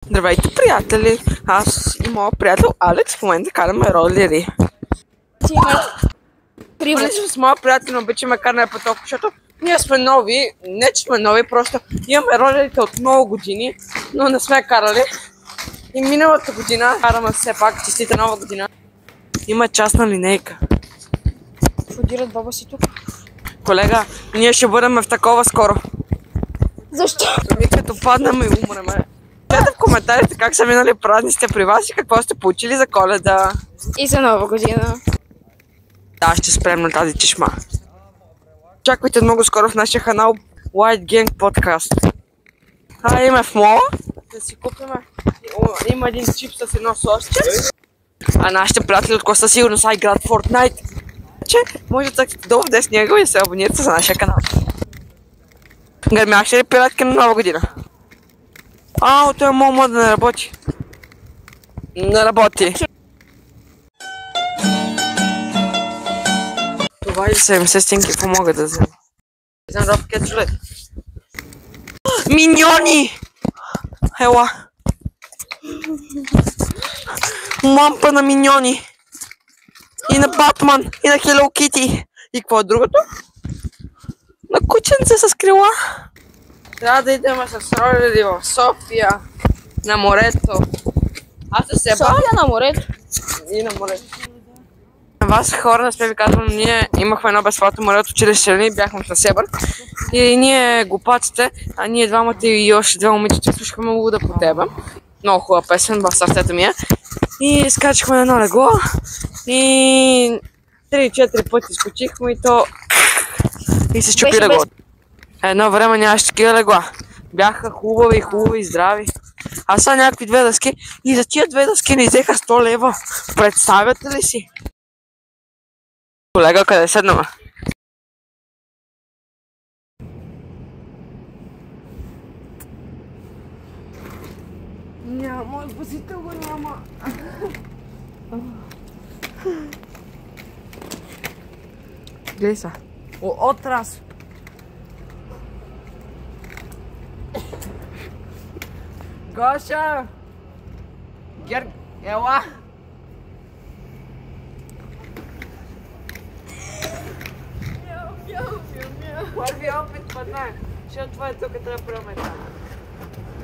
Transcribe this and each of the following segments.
Здравейте, приятели! Аз и моят приятел Алекс в момента караме ролери. Понеже с моя приятел обичаме каране по толкова, защото ние сме нови, не че сме нови, просто имаме ролерите от много години, но не сме карали. И миналата година караме все пак, честита нова година. Има частна линейка. Подират баба си тук. Колега, ние ще бъдем в такова скоро. Защо? Ми като паднем и умреме. Пишете в коментарите как са минали празниците при вас и какво сте получили за Коледа. И за нова година. Да, ще спрем на тази чешма. Очаквайте много скоро в нашия канал White Gang Podcast. Има в мола да си купим. Има един чип с едно сосче. А нашите приятели от Коста сигурно са играят Fortnite. Че може да цъкнете долу в десния ъгъл и се абонирате за нашия канал. Гърмяхте ли пиратки на нова година? Той е моят мод да не работи. Не работи. Това или 70 стинки, какво мога да взема? Знам да пакет човек. Миньони! Ела! Лампа на миньони! И на Батман! И на Hello Kitty! И какво е другото? На кученце с крила! Трябва да идем с ролери в София, на морето. Аз се себа. София на морето. И на морето. На вас хора, не сме ви казвам, ние имахме едно безплатно море от училище, бяхме в Себър. И ние глупаците, а ние двамата и още две момичета слушахме Луда по тебе. Много хубава песен, в сърцето ми е. И скачихме на едно легло. И 3-4 пъти скочихме и то... И се щупи легло. Едно време нямаше такива легла. Бяха хубави и здрави. А са някакви две дъски. И за тия две дъски ни взеха 100 лева. Представяте ли си? Колега, къде седнаме? Няма, спасител го няма. Гледай са. Отрас. Гоша! Ела! Първи опит падна. Защото това е тук, трябва да правим там.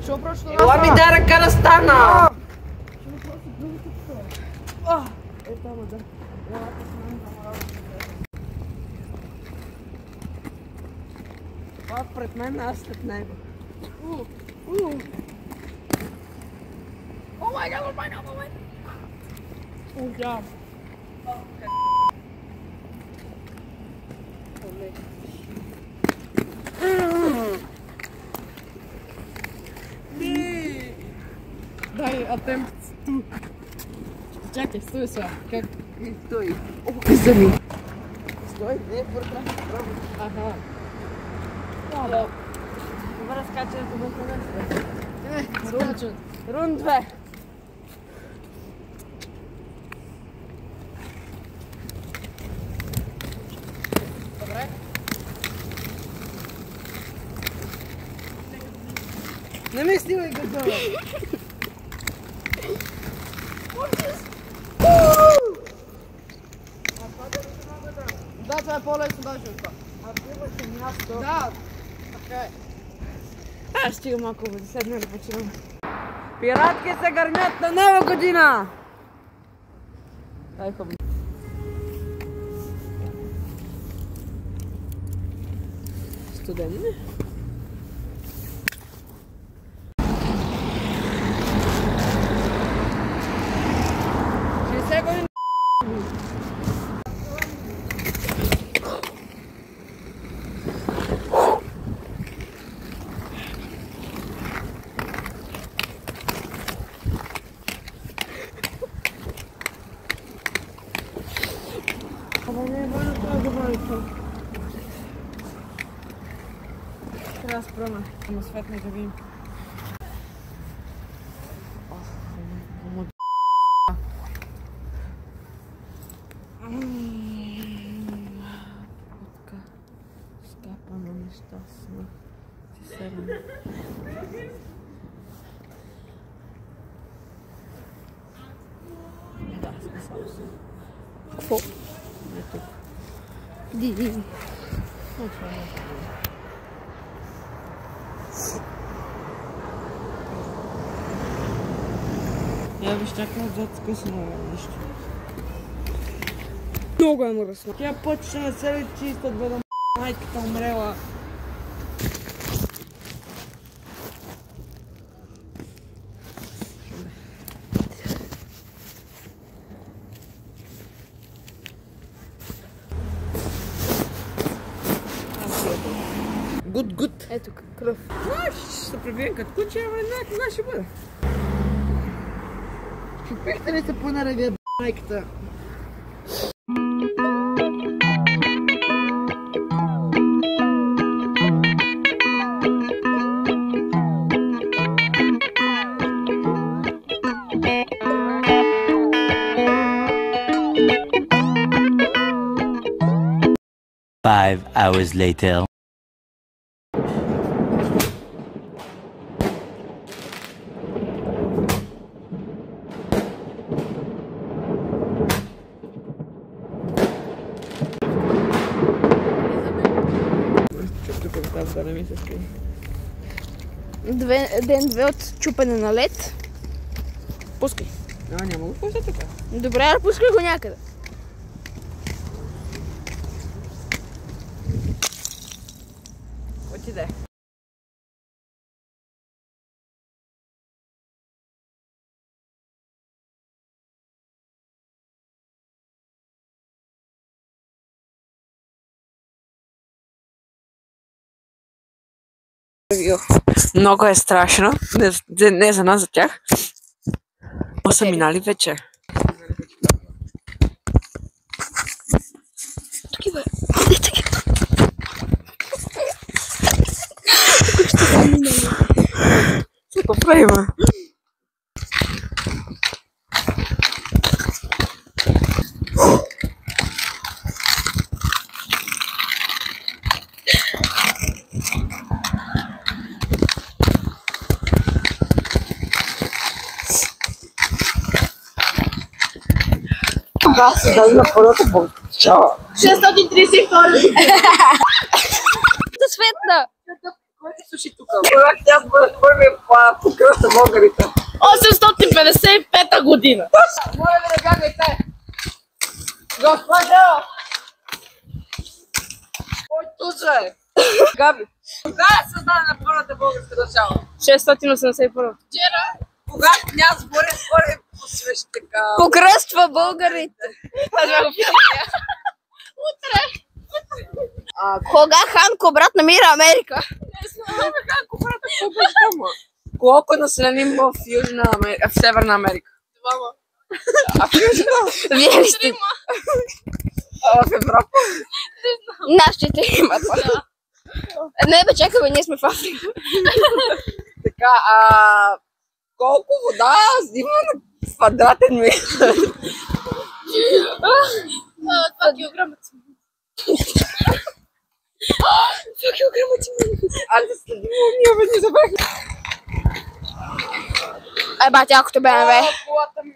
Що просто Ела ми дай ръка да стана! Там да. Това пред мен, аз след него. О май гад, да. Дай атемпт ту. Чакай, стой сега. Как? Стой. Казани. Стой, не, първа. Ага. Добре, скачането в момента. Рун 2. Добре. Не ми снимай гадола. Да, това е по-лесно даже от това. А имаше място. Да. Така е. Аз стига малко да седна да починам. Пиратки се гърмят на нова година! Ай, хубаво. Студен ли? Трябва да спрема, ама светне да видим. Водка, скапана нещастна. Си седна. Какво? Ди. Я виж чакай отзад скъсано нещо. Много е мръсно. Тя пътче на цели чиста, бе да майката умрела. Гуд. Ето кръв. Ще се пребием като куче, ама не знае кога ще бъде. Чупихте ли се по наравия, майката? Five hours later. Тук тази да не ми се скри. Ден 2 от чупене на лед. Пускай. Няма го пуска така. Добре, пускай го някъде. Отиде. Много е страшно. Не за нас, за тях. Но са минали вече. Такива. Какво правим? Аз се даде на първата чао. 632. Светна. Кой ти слуши тук? Когато тя бъде първи по кръста българите. 855 година. Моля ви да бягайте! Господа! Кой туше? Габи, кога е създадена първата българска държава? 681. Вчера, когато княз Борис посвещи така... Покръства българите. Утре. Кога Ханко брат намира Америка? Не знам, Ханко брат е по-бащама. Колко население има в Южна Америка, в Северна Америка? 2. А в Южна? Вие ли сте? А в Европа? Нашите имат. Не бе, чакай бе, ние сме в Африка. Така, колко вода взима на квадратен метър? 2 килограма цимент. 2 килограма цимент. Аз да следим, ние бе, не забравихме. Ай, бати, ако те бе, бе. Колата ми